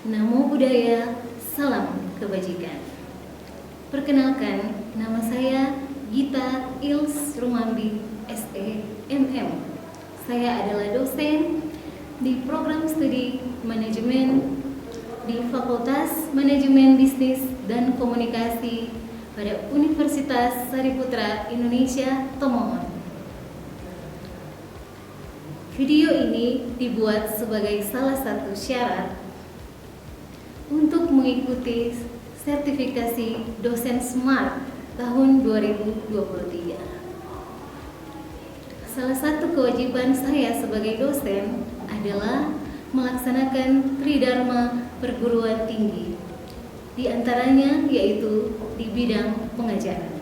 Namo Buddhaya, salam kebajikan. Perkenalkan, nama saya Gita Ils Rumambi, SE, MM. Saya adalah dosen di program studi manajemen di Fakultas Manajemen Bisnis dan Komunikasi pada Universitas Sariputra Indonesia, Tomohon. Video ini dibuat sebagai salah satu syarat untuk mengikuti sertifikasi dosen SMART tahun 2023. Salah satu kewajiban saya sebagai dosen adalah melaksanakan Tridharma perguruan tinggi, di antaranya yaitu di bidang pengajaran,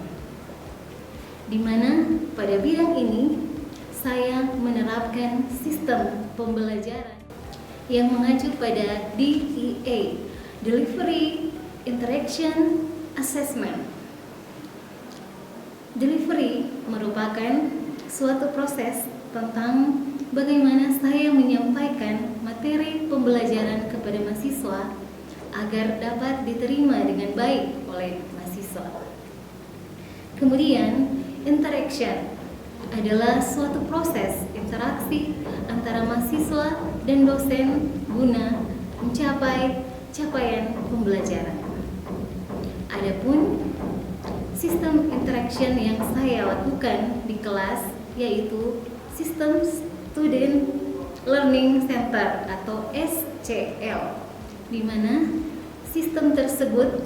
di mana pada bidang ini saya menerapkan sistem pembelajaran yang mengacu pada DIA, Delivery Interaction Assessment. Delivery merupakan suatu proses tentang bagaimana saya menyampaikan materi pembelajaran kepada mahasiswa agar dapat diterima dengan baik oleh mahasiswa. Kemudian, interaction adalah suatu proses interaksi antara mahasiswa dan dosen guna mencapai capaian pembelajaran. Adapun sistem interaction yang saya lakukan di kelas yaitu sistem Student Learning Center atau SCL, di mana sistem tersebut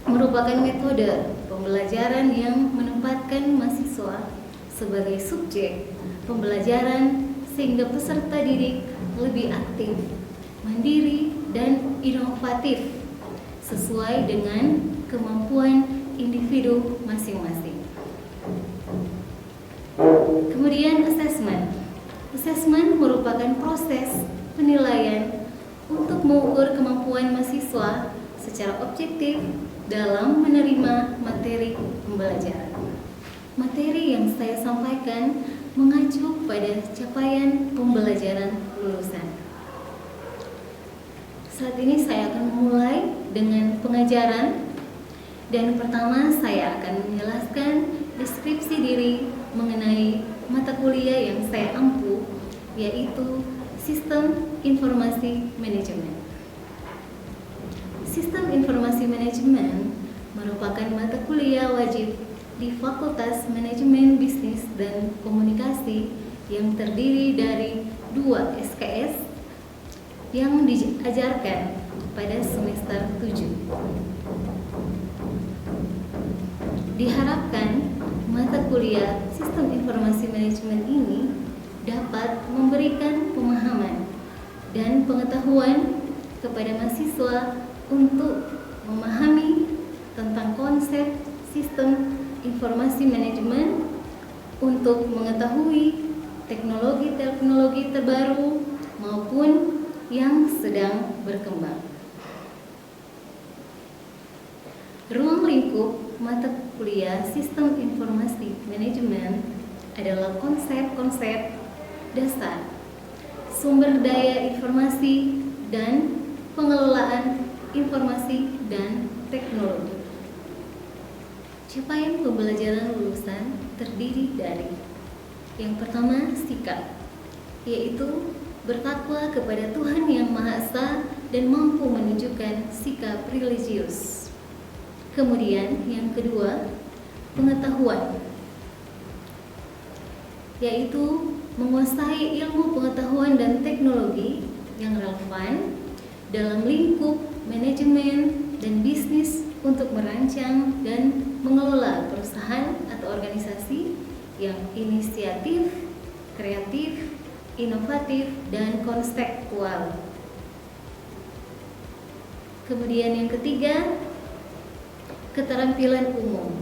merupakan metode pembelajaran yang menempatkan mahasiswa sebagai subjek pembelajaran sehingga peserta didik lebih aktif, mandiri, dan inovatif sesuai dengan kemampuan individu masing-masing. Kemudian assessment. Assessment merupakan proses penilaian untuk mengukur kemampuan mahasiswa secara objektif dalam menerima materi pembelajaran. Materi yang saya sampaikan mengacu pada capaian pembelajaran lulusan. Saat ini saya akan memulai dengan pengajaran, dan pertama saya akan menjelaskan deskripsi diri mengenai mata kuliah yang saya ampu, yaitu Sistem Informasi Manajemen. Sistem Informasi Manajemen merupakan mata kuliah wajib di Fakultas Manajemen Bisnis dan Komunikasi yang terdiri dari 2 SKS yang diajarkan pada semester 7. Diharapkan mata kuliah Sistem Informasi Manajemen ini dapat memberikan pemahaman dan pengetahuan kepada mahasiswa untuk memahami tentang konsep sistem informasi manajemen, untuk mengetahui teknologi-teknologi terbaru maupun yang sedang berkembang. Ruang lingkup mata kuliah Sistem Informasi Manajemen adalah konsep-konsep dasar, sumber daya informasi, dan pengelolaan informasi dan teknologi. Capaian pembelajaran lulusan terdiri dari yang pertama, sikap, yaitu bertakwa kepada Tuhan Yang Maha Esa dan mampu menunjukkan sikap religius. Kemudian yang kedua, pengetahuan, yaitu menguasai ilmu pengetahuan dan teknologi yang relevan dalam lingkup manajemen dan bisnis untuk merancang dan mengelola perusahaan atau organisasi yang inisiatif, kreatif, inovatif, dan konseptual. Kemudian yang ketiga, keterampilan umum,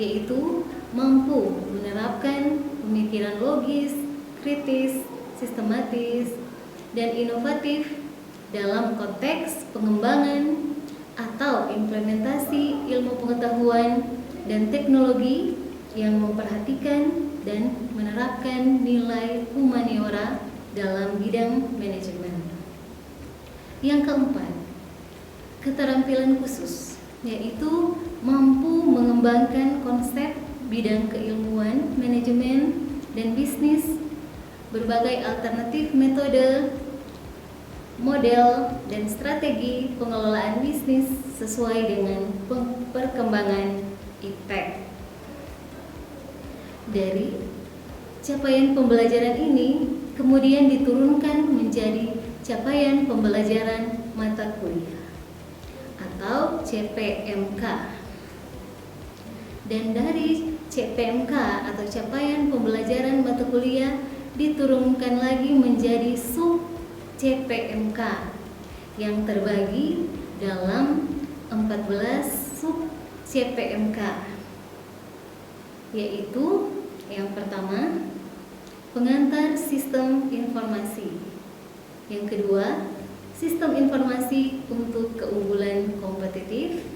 yaitu mampu menerapkan pemikiran logis, kritis, sistematis, dan inovatif dalam konteks pengembangan atau implementasi ilmu pengetahuan dan teknologi yang memperhatikan dan menerapkan nilai humaniora dalam bidang manajemen. Yang keempat, keterampilan khusus, yaitu mampu mengembangkan konsep bidang keilmuan, manajemen, dan bisnis, berbagai alternatif metode, model, dan strategi pengelolaan bisnis sesuai dengan perkembangan iptek. Dari capaian pembelajaran ini kemudian diturunkan menjadi capaian pembelajaran mata kuliah atau CPMK. Dan dari CPMK atau capaian pembelajaran mata kuliah diturunkan lagi menjadi sub CPMK yang terbagi dalam 14 sub CPMK, yaitu yang pertama pengantar sistem informasi, yang kedua sistem informasi untuk keunggulan kompetitif,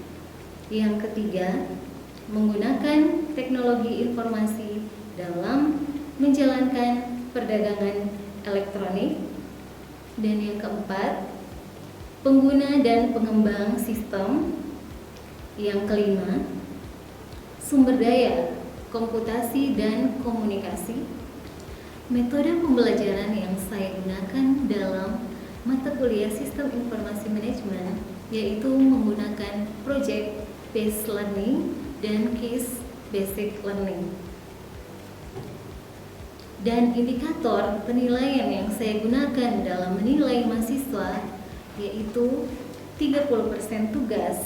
yang ketiga menggunakan teknologi informasi dalam menjalankan perdagangan elektronik, dan yang keempat pengguna dan pengembang sistem, yang kelima sumber daya komputasi dan komunikasi. Metode pembelajaran yang saya gunakan dalam mata kuliah sistem informasi manajemen yaitu menggunakan project based learning dan case based learning. Dan indikator penilaian yang saya gunakan dalam menilai mahasiswa yaitu 30% tugas,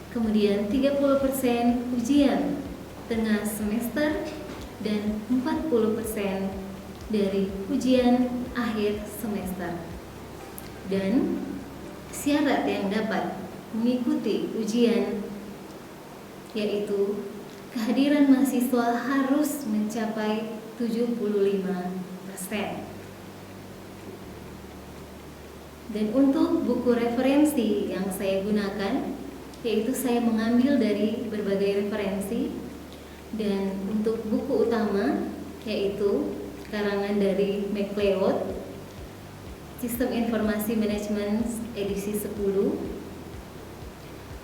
kemudian 30% ujian tengah semester, dan 40% dari ujian akhir semester. Dan syarat yang dapat mengikuti ujian yaitu kehadiran mahasiswa harus mencapai 75%. Dan untuk buku referensi yang saya gunakan yaitu saya mengambil dari berbagai referensi. Dan untuk buku utama yaitu karangan dari MacLeod, Sistem Informasi Manajemen edisi 10,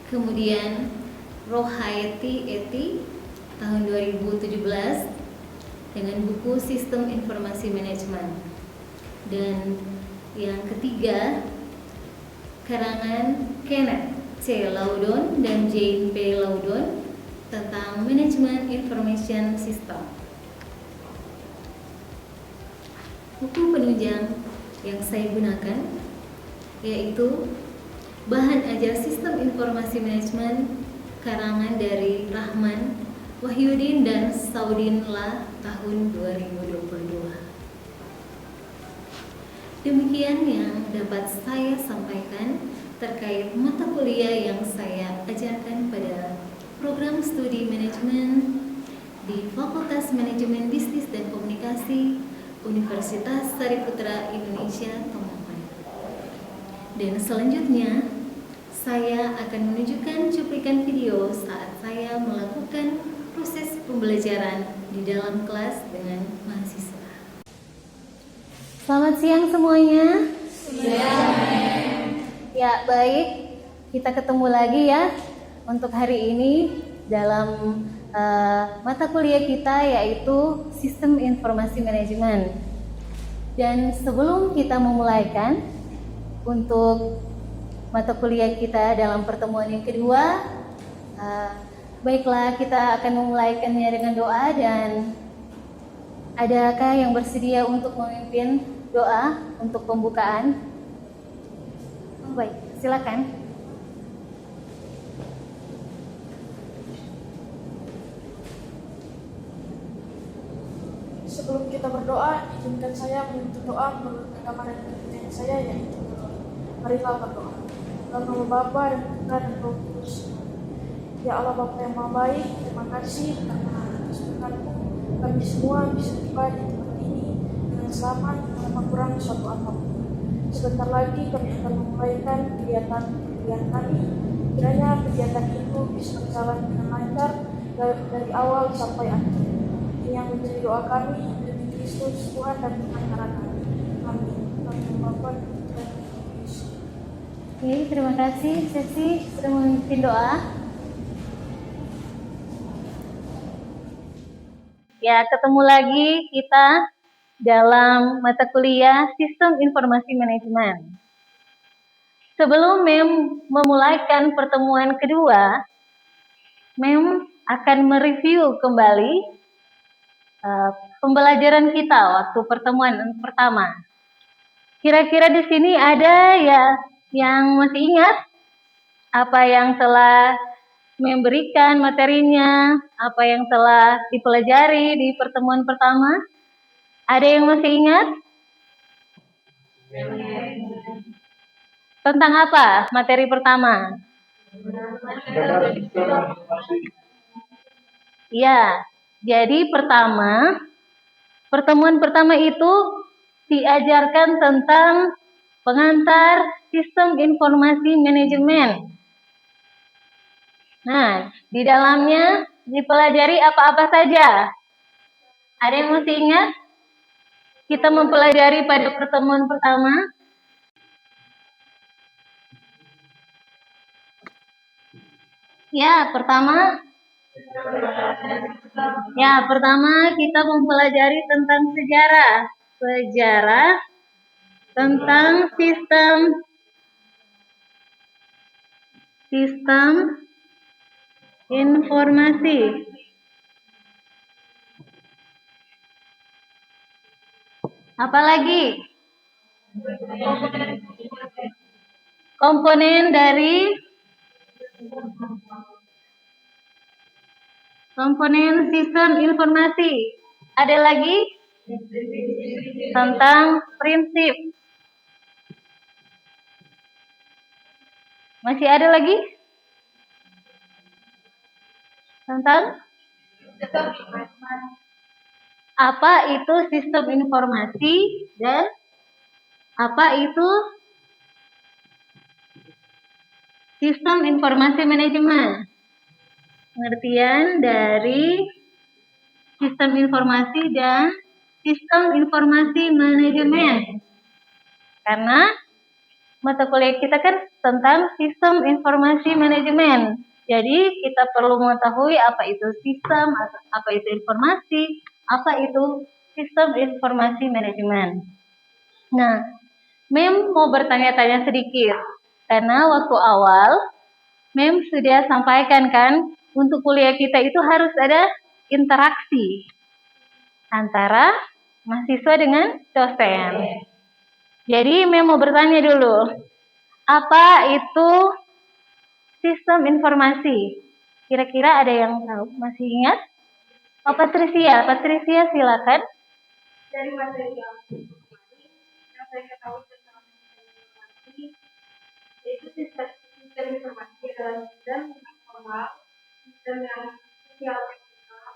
kemudian Rohaiti Eti tahun 2017 dengan buku Sistem Informasi Manajemen. Dan yang ketiga karangan Kenneth C. Loudon dan Jane P. Loudon tentang manajemen information system. Buku penunjang yang saya gunakan yaitu Bahan Ajar Sistem Informasi Manajemen karangan dari Rahman, Wahyudin, dan Saudinlah tahun 2022. Demikian yang dapat saya sampaikan terkait mata kuliah yang saya ajarkan pada program studi manajemen di Fakultas Manajemen Bisnis dan Komunikasi Universitas Sariputra Indonesia Tonggapan. Dan selanjutnya saya akan menunjukkan cuplikan video saat saya melakukan proses pembelajaran di dalam kelas dengan mahasiswa. Selamat siang semuanya. Ya, baik. Kita ketemu lagi ya untuk hari ini dalam mata kuliah kita yaitu Sistem Informasi Manajemen. Dan sebelum kita memulaikan untuk mata kuliah kita dalam pertemuan yang kedua, baiklah kita akan memulaikannya dengan doa. Dan adakah yang bersedia untuk memimpin doa untuk pembukaan? Oh, baik, silakan. Sebelum kita berdoa, izinkan saya menuntut doa menurut agama dan kepercayaan saya, yaitu marilah berdoa. Dalam nama Bapa dan Putra dan Roh Kudus. Ya Allah Bapa yang Maha Baik, terima kasih karena atas berkat-Mu kami semua bisa tiba di tempat ini dengan selamat tanpa kurang suatu apapun. Sebentar lagi kami akan memulaikan kegiatan kami. Kiranya kegiatan itu bisa berjalan dengan lancar dari awal sampai akhir. Yang menjadi doa kami demi Kristus Tuhan dan pengantara kami. Amin. Amin. Bapa dan Putra dan Roh Kudus. Oke, terima kasih Sesi sudah memimpin doa. Ya, ketemu lagi kita dalam mata kuliah Sistem Informasi Manajemen. Sebelum Mem memulaikan pertemuan kedua, Mem akan mereview kembali pembelajaran kita waktu pertemuan pertama. Kira-kira di sini ada ya yang masih ingat apa yang telah memberikan materinya, apa yang telah dipelajari di pertemuan pertama? Ada yang masih ingat? Tentang apa materi pertama? Ya, jadi pertemuan pertama itu diajarkan tentang pengantar sistem informasi manajemen. Nah, di dalamnya dipelajari apa-apa saja. Ada yang masih ingat? Kita mempelajari pada pertemuan pertama. Ya, pertama kita mempelajari tentang sejarah tentang sistem informasi. Apalagi komponen sistem informasi. Ada lagi tentang prinsip. Masih ada lagi tentang apa itu sistem informasi dan apa itu sistem informasi manajemen. Pengertian dari sistem informasi dan sistem informasi manajemen. Karena mata kuliah kita kan tentang sistem informasi manajemen. Jadi kita perlu mengetahui apa itu sistem, apa itu informasi, apa itu sistem informasi manajemen. Nah, Mem mau bertanya-tanya sedikit. Karena waktu awal Mem sudah sampaikan kan, untuk kuliah kita itu harus ada interaksi antara mahasiswa dengan dosen. Jadi Mem mau bertanya dulu, apa itu sistem informasi? Kira-kira ada yang tahu? Masih ingat? Oh, Patricia silakan. Dari materi yang saya ketahui tentang informasi, yaitu sistem informasi adalah sistem formal, sistem yang sosial teknikal,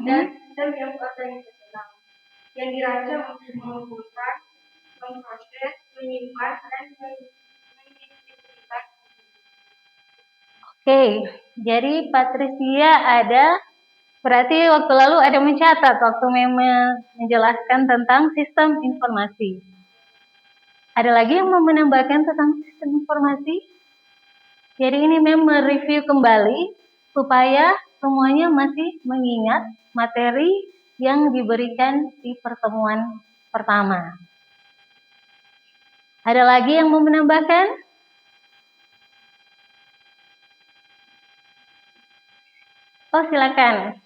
dan sistem yang organisasional yang dirancang untuk mengumpulkan, memproses, menyimpan, dan mengintegrasikan. Oke, jadi Patricia berarti waktu lalu ada mencatat waktu menjelaskan tentang sistem informasi. Ada lagi yang mau menambahkan tentang sistem informasi? Jadi ini mereview kembali supaya semuanya masih mengingat materi yang diberikan di pertemuan pertama. Ada lagi yang mau menambahkan? Oh, silakan.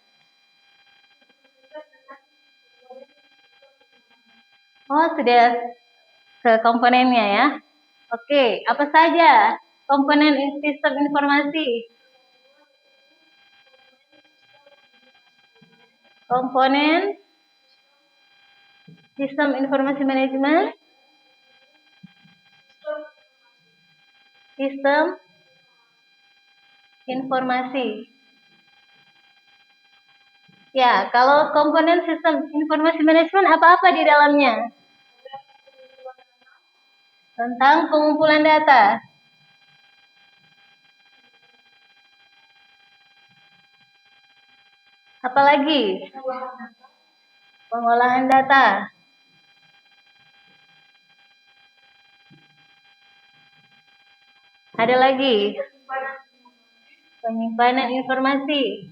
Oh, sudah ke komponennya ya. Oke, apa saja komponen sistem informasi? Komponen sistem informasi manajemen, sistem informasi. Ya, kalau komponen sistem informasi manajemen apa-apa di dalamnya? Tentang pengumpulan data. Apalagi? Pengolahan data. Ada lagi penyimpanan informasi.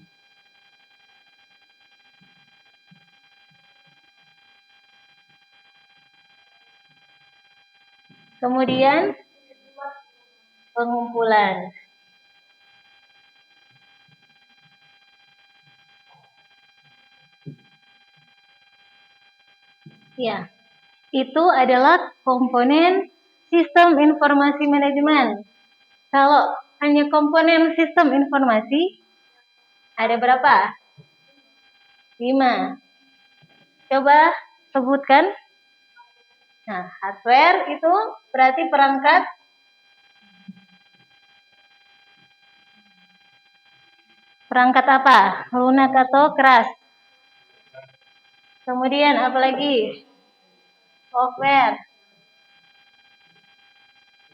Kemudian pengumpulan. Ya, itu adalah komponen sistem informasi manajemen. Kalau hanya komponen sistem informasi, ada berapa? 5. Coba sebutkan. Nah, hardware itu berarti perangkat. Perangkat apa? Lunak atau keras? Kemudian apa lagi? Software.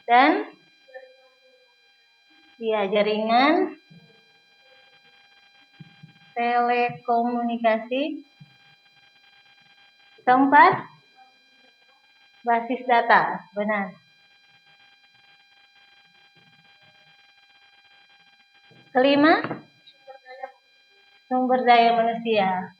Dan ya, jaringan telekomunikasi. Keempat, basis data. Benar. Kelima, sumber daya manusia.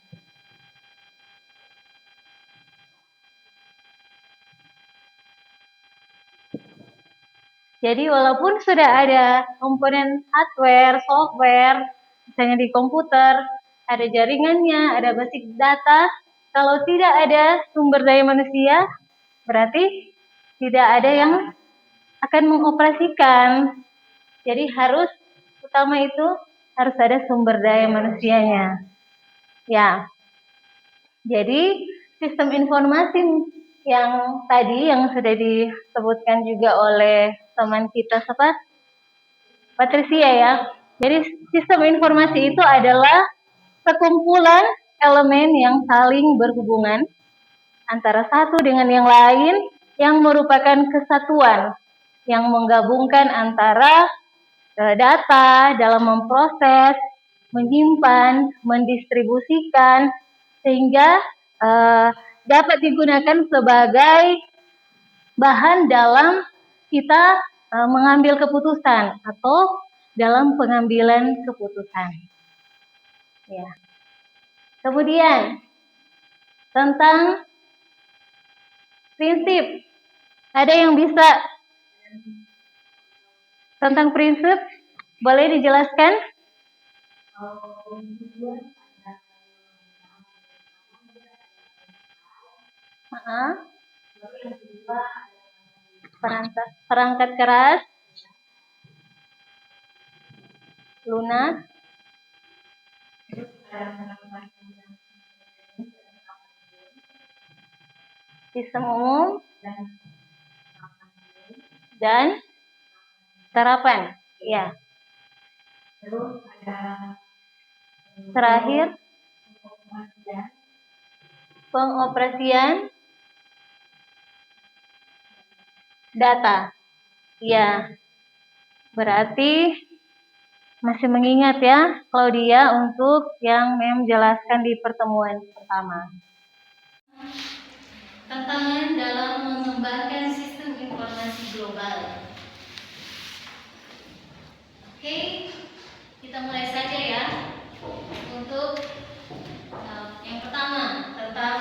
Jadi walaupun sudah ada komponen hardware, software, misalnya di komputer, ada jaringannya, ada basis data, kalau tidak ada sumber daya manusia, berarti tidak ada yang akan mengoperasikan. Jadi harus, utama itu harus ada sumber daya manusianya. Ya, jadi sistem informasi yang tadi yang sudah disebutkan juga oleh teman kita siapa? Patricia ya. Jadi sistem informasi itu adalah sekumpulan elemen yang saling berhubungan antara satu dengan yang lain yang merupakan kesatuan yang menggabungkan antara data dalam memproses, menyimpan, mendistribusikan sehingga dapat digunakan sebagai bahan dalam kita mengambil keputusan atau dalam pengambilan keputusan. Ya. Kemudian tentang prinsip, ada yang bisa tentang prinsip boleh dijelaskan? Perangkat keras, lunak, sistem umum, dan serapan. Ya. Terakhir, pengoperasian data. Ya. Berarti masih mengingat ya, Claudia, untuk yang menjelaskan di pertemuan pertama. Tantangan dalam mengembangkan sistem informasi global. Oke, kita mulai saja ya. Untuk yang pertama tentang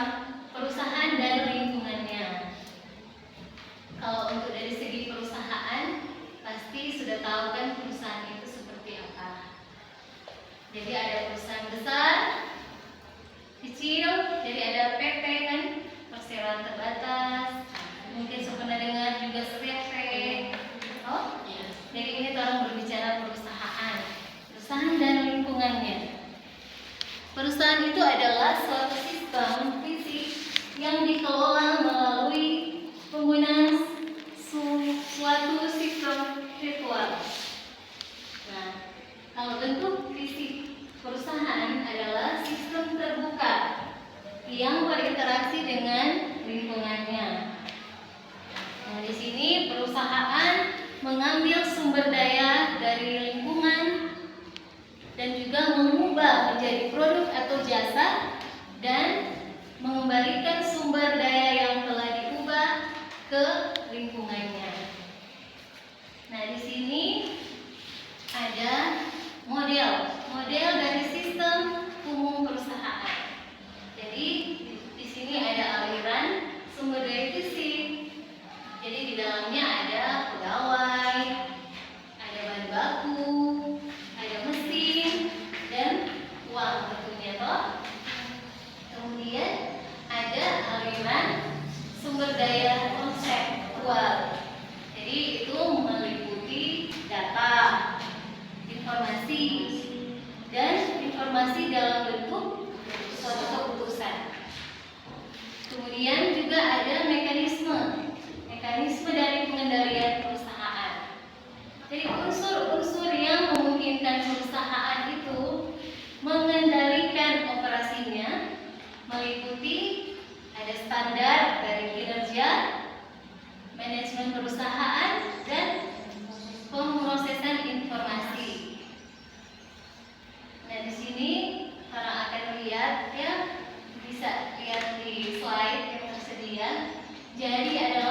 perusahaan dan lingkungannya. Kalau untuk dari segi perusahaan, pasti sudah tahu kan perusahaan itu seperti apa. Jadi ada perusahaan besar, kecil, jadi ada PT kan, perseroan terbatas, mungkin sudah pernah dengar juga CV. Oh, iya. Jadi ini orang berbicara perusahaan dan lingkungannya. Perusahaan itu adalah suatu sistem fisik yang dikelola melalui penggunaan suatu sistem virtual. Nah, kalau bentuk fisik perusahaan adalah sistem terbuka yang berinteraksi dengan lingkungannya. Nah, di sini perusahaan mengambil sumber daya dari lingkungan dan juga mengubah menjadi produk atau jasa dan mengembalikan sumber daya yang telah diubah ke lingkungannya. Nah, di sini informasi dalam bentuk suatu keputusan. Kemudian juga ada mekanisme dari pengendalian perusahaan. Jadi unsur-unsur yang memungkinkan perusahaan itu mengendalikan operasinya meliputi ada standar dari kinerja, manajemen perusahaan, dan pemrosesan informasi. Nah, di sini orang akan lihat ya, bisa lihat di slide yang tersedia. Jadi ada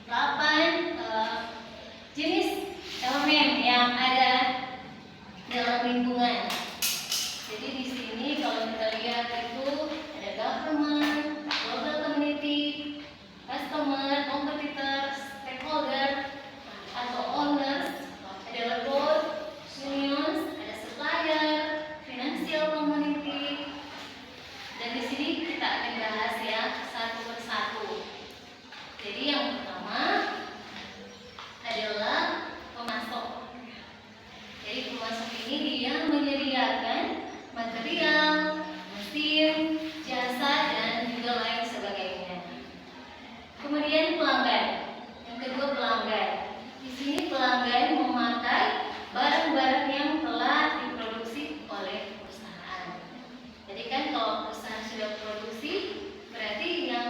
8 jenis elemen yang ada dalam lingkungan. Jadi di sini kalau kita lihat itu ada government, global community, customer, competitors, stakeholder atau owners, ada board, unions, ada supplier, financial community. Dan di sini kita akan bahas ya satu persatu. Jadi yang pertama adalah pemasok. Jadi pemasok ini dia menyediakan material, mesin, jasa, dan juga lain sebagainya. Kemudian pelanggan. Yang kedua pelanggan. Di sini pelanggan memakai barang-barang yang telah diproduksi oleh perusahaan. Jadi kan kalau perusahaan sudah produksi, berarti yang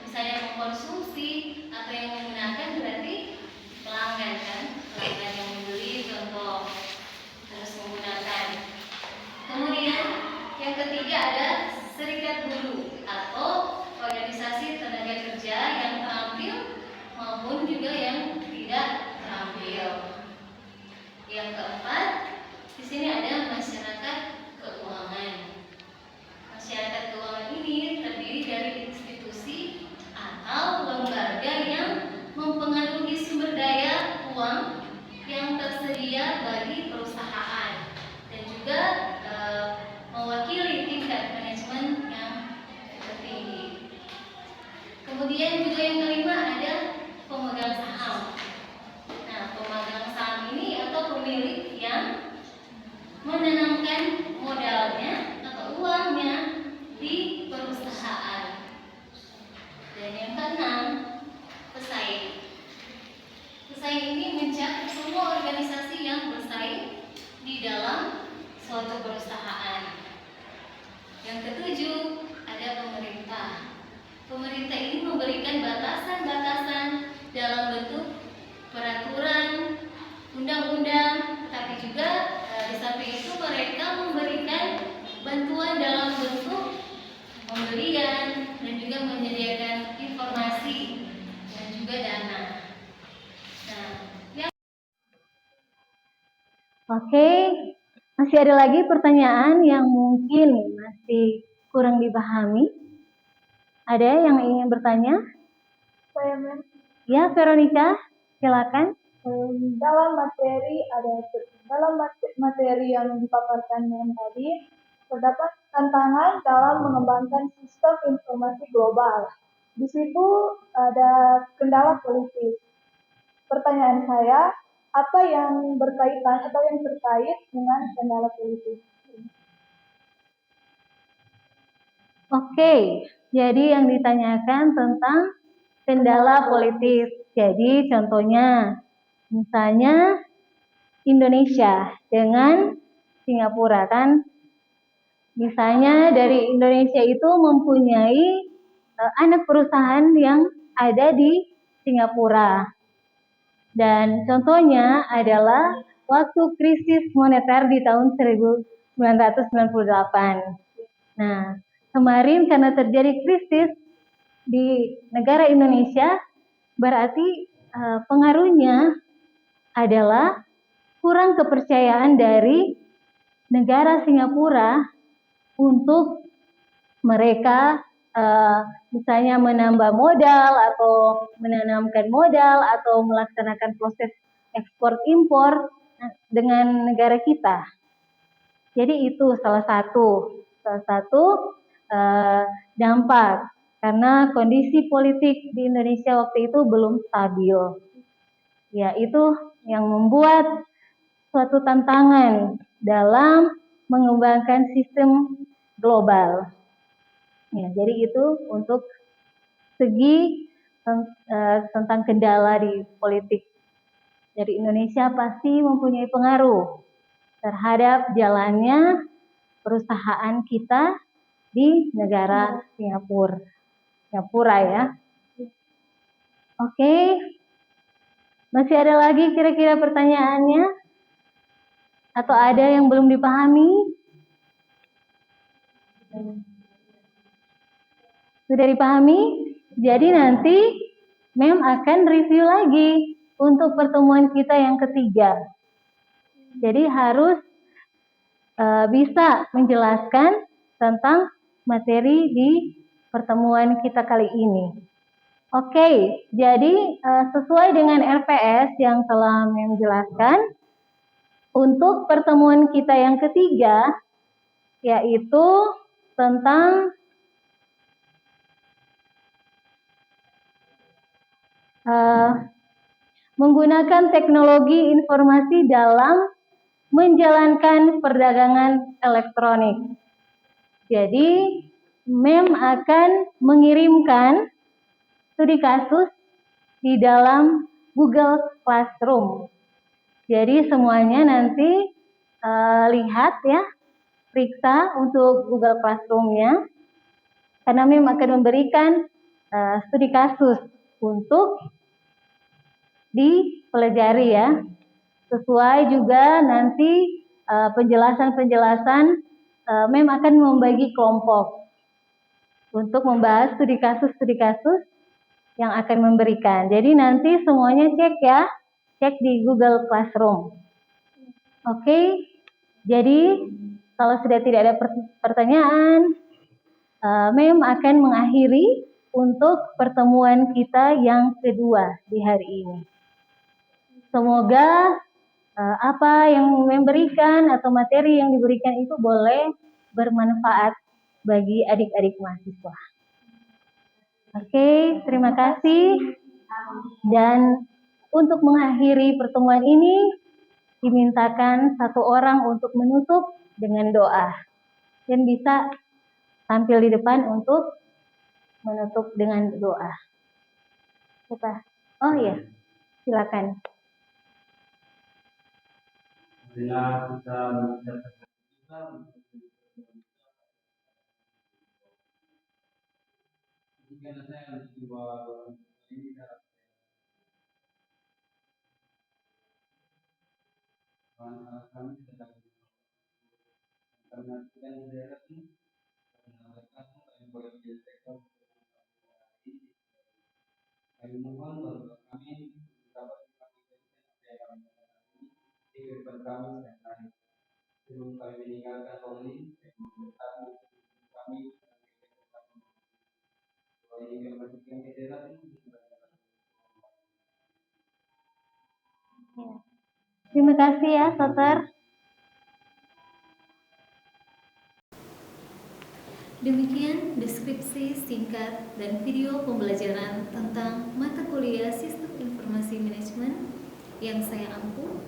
misalnya mengkonsumsi atau yang menggunakan berarti pelanggan kan, pelanggan yang membeli contoh terus menggunakan. Kemudian yang ketiga ada serikat buruh atau organisasi tenaga kerja yang terampil maupun juga yang tidak terampil. Yang keempat, di sini ada masyarakat keuangan. Masyarakat keuangan ini terdiri dari institusi atau lembaga yang mempengaruhi sumber daya uang yang tersedia bagi perusahaan dan juga mewakili tingkat manajemen yang tertinggi. Kemudian juga yang kelima ada pemegang saham. Nah, pemegang saham ini atau pemilik yang menanamkan modalnya atau uangnya di perusahaan. Dan yang keenam, pesaing. Pesaing ini mencakup semua organisasi yang bersaing di dalam suatu perusahaan. Yang ketujuh, ada pemerintah. Pemerintah ini memberikan batasan-batasan dalam bentuk peraturan, undang-undang, tetapi juga di samping itu mereka memberikan bantuan dalam bentuk pembelian dan juga menyediakan informasi dan juga dana. Oke, masih ada lagi pertanyaan yang mungkin masih kurang dipahami? Ada yang ingin bertanya? Saya Mem. Ya, Veronica, silakan. Dalam materi yang dipaparkan Mem tadi, terdapat tantangan dalam mengembangkan sistem informasi global. Di situ ada kendala politik. Pertanyaan saya, apa yang berkaitan atau yang terkait dengan kendala politik? Oke, jadi yang ditanyakan tentang kendala politik. Jadi contohnya, misalnya Indonesia dengan Singapura kan, misalnya dari Indonesia itu mempunyai anak perusahaan yang ada di Singapura. Dan contohnya adalah waktu krisis moneter di tahun 1998. Nah, kemarin karena terjadi krisis di negara Indonesia, berarti pengaruhnya adalah kurang kepercayaan dari negara Singapura untuk mereka misalnya menambah modal atau menanamkan modal atau melaksanakan proses ekspor impor dengan negara kita. Jadi itu salah satu dampak karena kondisi politik di Indonesia waktu itu belum stabil. Ya, itu yang membuat suatu tantangan dalam mengembangkan sistem global. Ya, jadi itu untuk segi tentang kendala di politik. Jadi Indonesia pasti mempunyai pengaruh terhadap jalannya perusahaan kita di negara Singapura ya. Oke, masih ada lagi kira-kira pertanyaannya? Atau ada yang belum dipahami? Sudah dipahami? Jadi nanti Mem akan review lagi untuk pertemuan kita yang ketiga. Jadi harus bisa menjelaskan tentang materi di pertemuan kita kali ini. Oke, jadi sesuai dengan RPS yang telah Mem jelaskan, untuk pertemuan kita yang ketiga, yaitu tentang menggunakan teknologi informasi dalam menjalankan perdagangan elektronik. Jadi, Mem akan mengirimkan studi kasus di dalam Google Classroom. Jadi, semuanya nanti lihat ya, periksa untuk Google Classroom-nya, karena Mem akan memberikan studi kasus untuk dipelajari ya, sesuai juga nanti penjelasan-penjelasan Mem akan membagi kelompok untuk membahas studi kasus yang akan memberikan. Jadi nanti semuanya cek ya, cek di Google Classroom. Oke, jadi kalau sudah tidak ada pertanyaan, Mem akan mengakhiri untuk pertemuan kita yang kedua di hari ini. Semoga apa yang memberikan atau materi yang diberikan itu boleh bermanfaat bagi adik-adik mahasiswa. Oke, terima kasih. Dan untuk mengakhiri pertemuan ini, dimintakan satu orang untuk menutup dengan doa. Dan bisa tampil di depan untuk menutup dengan doa. Oh iya, silakan. Bila kita jika saya mencoba ini kami sedang karena kita di daerah ini kami boleh sektor kami mohon bahwa kami dapat di kehidupan kami sehari-hari sebelum kami meninggalkan Roli kami Terima kasih ya, Soter. Demikian deskripsi singkat dan video pembelajaran tentang mata kuliah Sistem Informasi Manajemen yang saya ampu.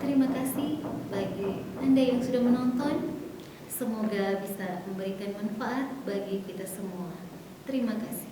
Terima kasih bagi Anda yang sudah menonton. Semoga bisa memberikan manfaat bagi kita semua. Terima kasih.